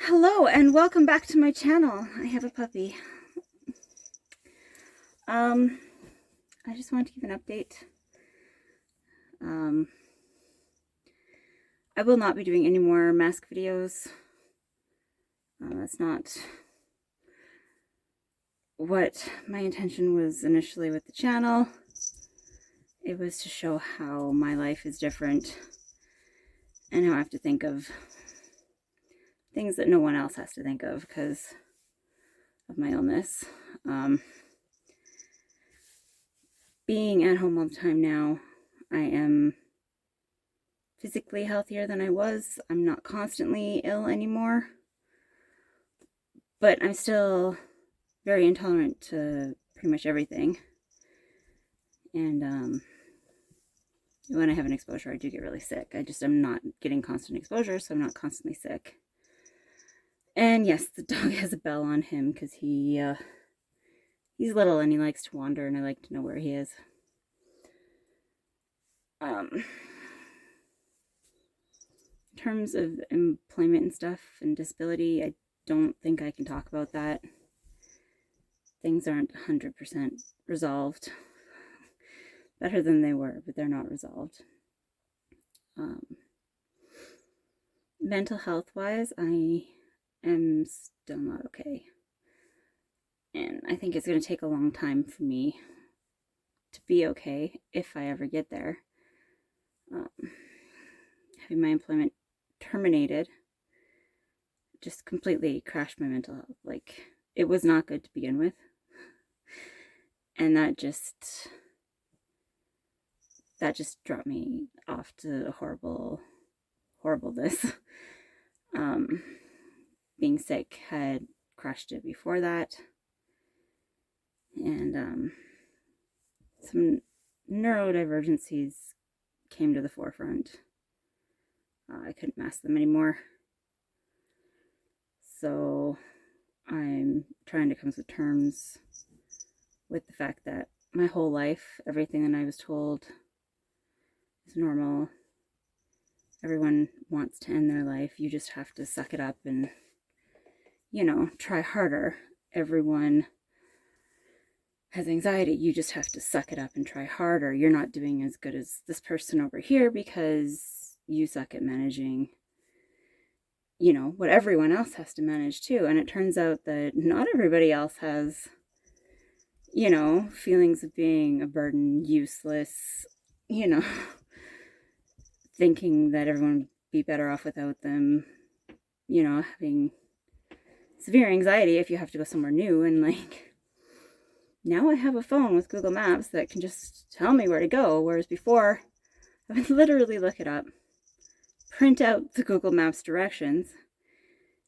Hello and welcome back to my channel. I have a puppy. I just wanted to give an update. I will not be doing any more mask videos. That's not what my intention was initially with the channel. It was to show how my life is different and how I have to think of things that no one else has to think of because of my illness. Being at home all the time now, I am physically healthier than I was. I'm not constantly ill anymore, but I'm still very intolerant to pretty much everything. And when I have an exposure, I do get really sick. I'm not getting constant exposure, so I'm not constantly sick. And yes, the dog has a bell on him because he's little and he likes to wander, and I like to know where he is. In terms of employment and stuff and disability, I don't think I can talk about that. Things aren't 100% resolved. Better than they were, but they're not resolved. Mental health wise, I am still not okay. And I think it's going to take a long time for me to be okay if I ever get there. Having my employment terminated just completely crashed my mental health. Like, it was not good to begin with. And that just dropped me off to horribleness. Being sick had crushed it before that. And some neurodivergencies came to the forefront. I couldn't mask them anymore. So I'm trying to come to terms with the fact that my whole life, everything that I was told is normal. Everyone wants to end their life. You just have to suck it up and, try harder. Everyone has anxiety. You just have to suck it up and try harder. You're not doing as good as this person over here because you suck at managing, what everyone else has to manage too. And it turns out that not everybody else has, feelings of being a burden, useless, thinking that everyone would be better off without them, having severe anxiety if you have to go somewhere new. And now I have a phone with Google Maps that can just tell me where to go, whereas before I would literally look it up, print out the Google Maps directions,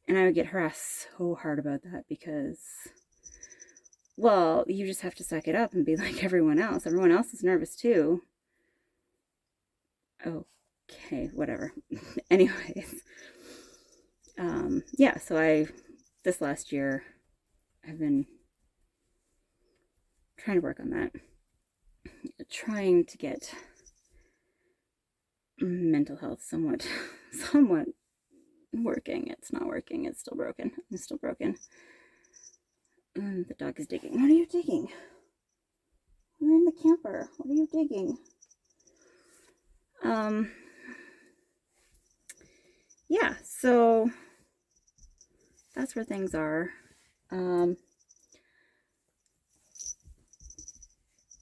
and I would get harassed so hard about that because, well, you just have to suck it up and be like everyone else. Everyone else is nervous too. Okay, whatever. Anyways, yeah, so this last year, I've been trying to work on that. Trying to get mental health somewhat working. It's not working. It's still broken. It's still broken. The dog is digging. What are you digging? We're in the camper. What are you digging? Yeah, so that's where things are.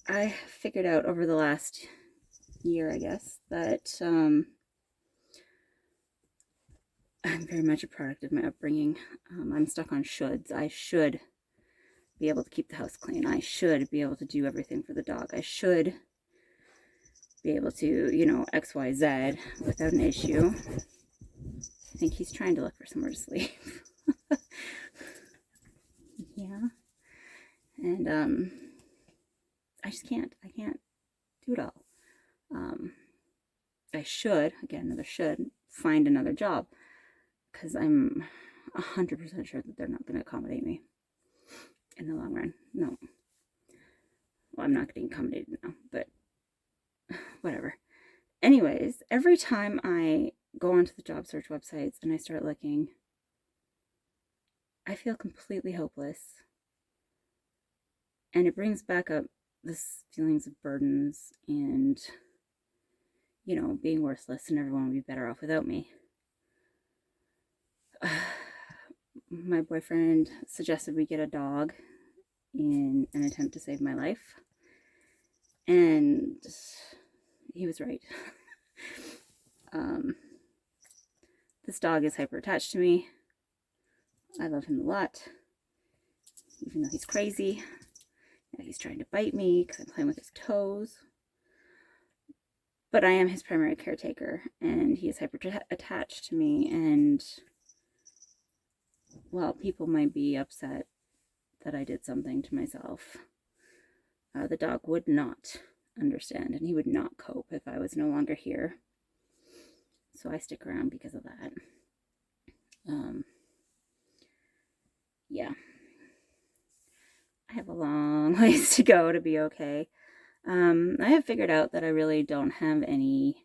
I figured out over the last year, I guess, that I'm very much a product of my upbringing. I'm stuck on shoulds. I should be able to keep the house clean. I should be able to do everything for the dog. I should be able to, X, Y, Z without an issue. I think he's trying to look for somewhere to sleep. Yeah. And I just can't. I can't do it all. I should, again, another should, find another job because I'm 100% sure that they're not going to accommodate me in the long run. No. Well, I'm not getting accommodated now, but whatever. Anyways, every time I go onto the job search websites and I start looking, I feel completely hopeless. And it brings back up this feelings of burdens and, being worthless and everyone would be better off without me. My boyfriend suggested we get a dog in an attempt to save my life. And he was right. This dog is hyper attached to me. I love him a lot, even though he's crazy. Now he's trying to bite me because I'm playing with his toes. But I am his primary caretaker, and he is hyper attached to me. And while people might be upset that I did something to myself, the dog would not understand, and he would not cope if I was no longer here. So I stick around because of that. Yeah. I have a long ways to go to be okay. I have figured out that I really don't have any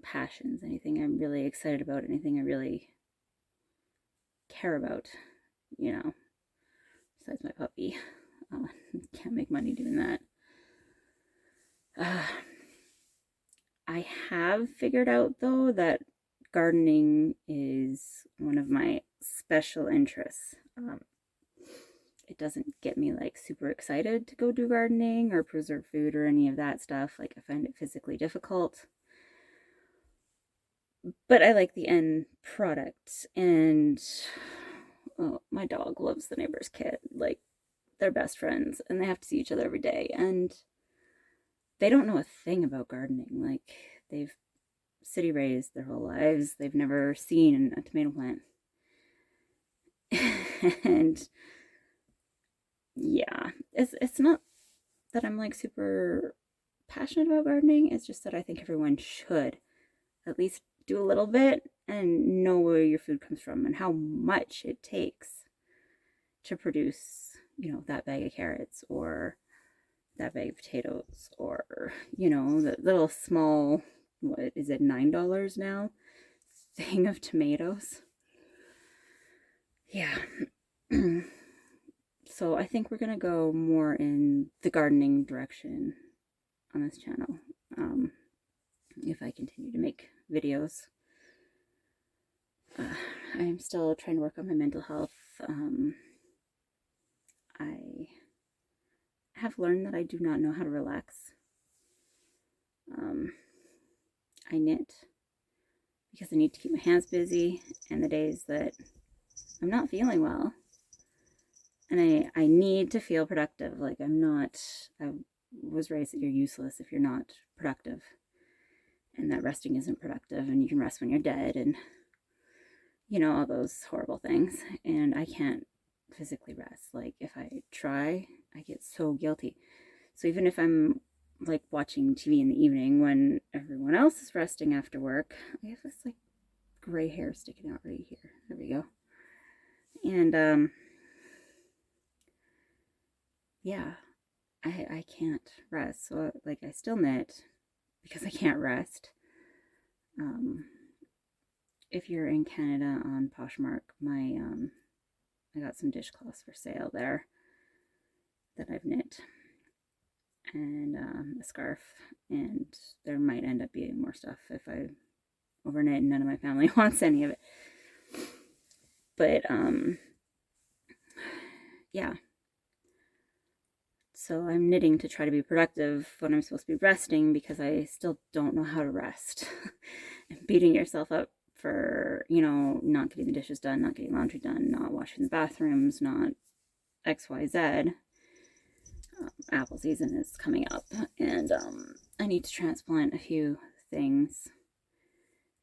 passions, anything I'm really excited about, anything I really care about, besides my puppy. Can't make money doing that. I have figured out, though, that gardening is one of my special interests. It doesn't get me like super excited to go do gardening or preserve food or any of that stuff. Like, I find it physically difficult. But I like the end product. And my dog loves the neighbor's kid. Like, they're best friends and they have to see each other every day. And they don't know a thing about gardening. Like, they've city raised their whole lives. They've never seen a tomato plant. And yeah, it's not that I'm like super passionate about gardening. It's just that I think everyone should at least do a little bit and know where your food comes from and how much it takes to produce, that bag of carrots or that bag of potatoes or, the little small, what is it, $9 now? Thing of tomatoes. Yeah. So I think we're going to go more in the gardening direction on this channel. If I continue to make videos. I'm still trying to work on my mental health. I have learned that I do not know how to relax. I knit because I need to keep my hands busy, and the days that I'm not feeling well, and I need to feel productive. Like, I was raised that you're useless if you're not productive, and that resting isn't productive, and you can rest when you're dead, and all those horrible things. And I can't physically rest. Like, if I try, I get so guilty. So even if I'm like watching TV in the evening when everyone else is resting after work, I have this like gray hair sticking out right here. There we go. And yeah, I can't rest. So like, I still knit because I can't rest. If you're in Canada on Poshmark, I got some dishcloths for sale there that I've knit, and a scarf, and there might end up being more stuff if I overknit and none of my family wants any of it. But yeah. So I'm knitting to try to be productive when I'm supposed to be resting because I still don't know how to rest. And beating yourself up for, not getting the dishes done, not getting laundry done, not washing the bathrooms, not XYZ. Apple season is coming up, and I need to transplant a few things,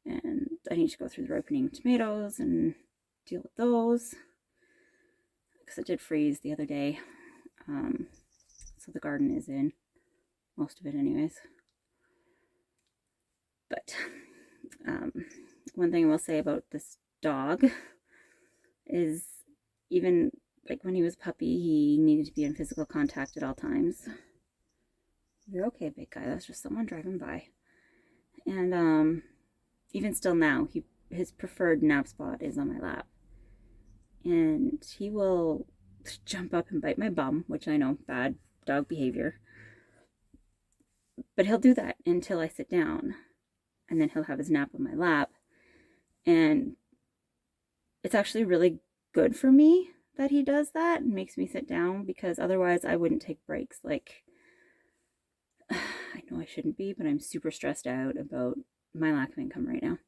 and I need to go through the ripening tomatoes and deal with those because it did freeze the other day. So the garden is in, most of it anyways. But one thing I will say about this dog is, even like when he was a puppy, he needed to be in physical contact at all times. You're okay, big guy. That's just someone driving by. And even still now, his preferred nap spot is on my lap. and he will jump up and bite my bum, which I know, bad dog behavior. But he'll do that until I sit down, and then he'll have his nap on my lap. And it's actually really good for me that he does that and makes me sit down, because otherwise I wouldn't take breaks. Like, I know I shouldn't be, but I'm super stressed out about my lack of income right now.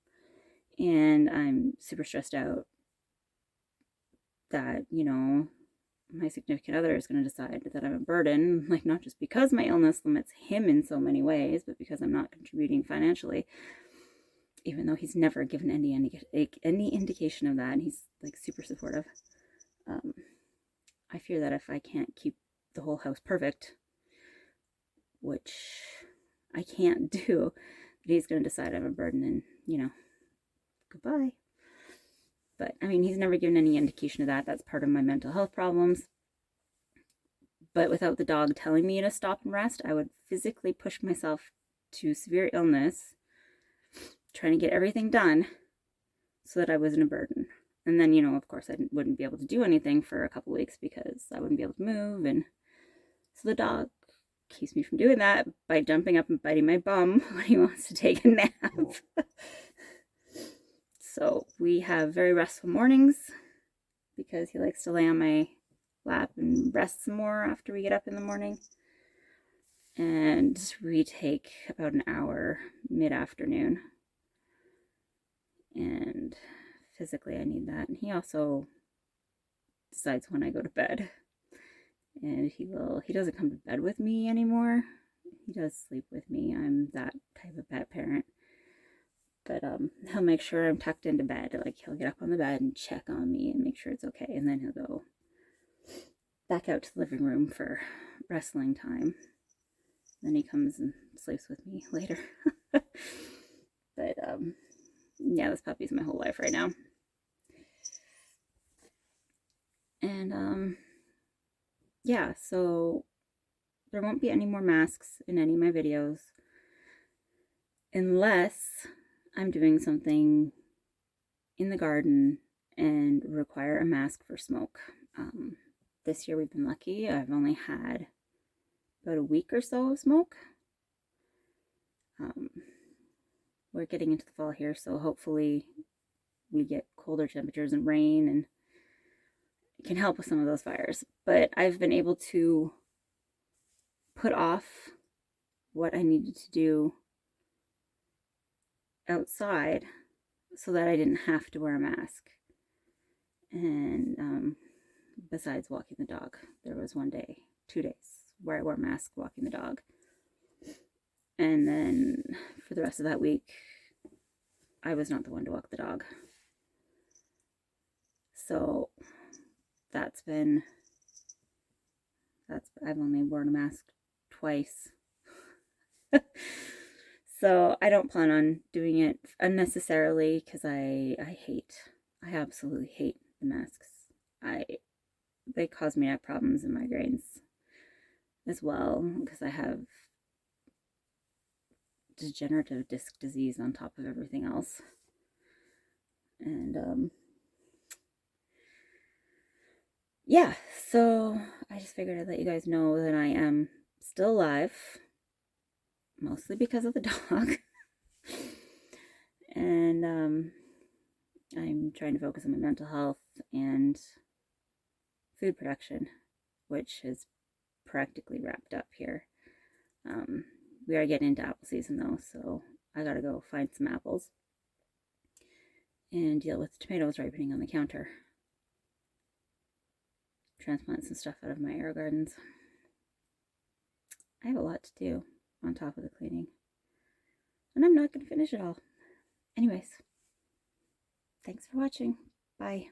And I'm super stressed out that, my significant other is going to decide that I'm a burden, like not just because my illness limits him in so many ways, but because I'm not contributing financially, even though he's never given any indication of that, and he's like super supportive. I fear that if I can't keep the whole house perfect, which I can't do, that he's going to decide I'm a burden and, goodbye. But I mean, he's never given any indication of that. That's part of my mental health problems. But without the dog telling me to stop and rest, I would physically push myself to severe illness, trying to get everything done so that I wasn't a burden. And then, of course, I wouldn't be able to do anything for a couple weeks because I wouldn't be able to move. And so the dog keeps me from doing that by jumping up and biting my bum when he wants to take a nap. So we have very restful mornings because he likes to lay on my lap and rest some more after we get up in the morning. And we take about an hour mid-afternoon. And physically I need that. And he also decides when I go to bed. And he doesn't come to bed with me anymore. He does sleep with me. I'm that type of pet parent. But he'll make sure I'm tucked into bed. Like, he'll get up on the bed and check on me and make sure it's okay. And then he'll go back out to the living room for wrestling time. Then he comes and sleeps with me later. But yeah, this puppy's my whole life right now. And yeah, so there won't be any more masks in any of my videos unless I'm doing something in the garden and require a mask for smoke. This year we've been lucky. I've only had about a week or so of smoke. We're getting into the fall here, so hopefully we get colder temperatures and rain, and it can help with some of those fires. But I've been able to put off what I needed to do outside so that I didn't have to wear a mask. And besides walking the dog, there was 2 days where I wore a mask walking the dog. And then for the rest of that week, I was not the one to walk the dog. So I've only worn a mask twice. So I don't plan on doing it unnecessarily, because I absolutely hate the masks. They cause me neck problems and migraines as well, because I have degenerative disc disease on top of everything else. And yeah, so I just figured I'd let you guys know that I am still alive, mostly because of the dog. And I'm trying to focus on my mental health and food production, which is practically wrapped up here. We are getting into apple season though, so I gotta go find some apples and deal with tomatoes ripening on the counter. Transplant some stuff out of my AeroGardens. I have a lot to do on top of the cleaning, and I'm not going to finish it all. Anyways, thanks for watching. Bye.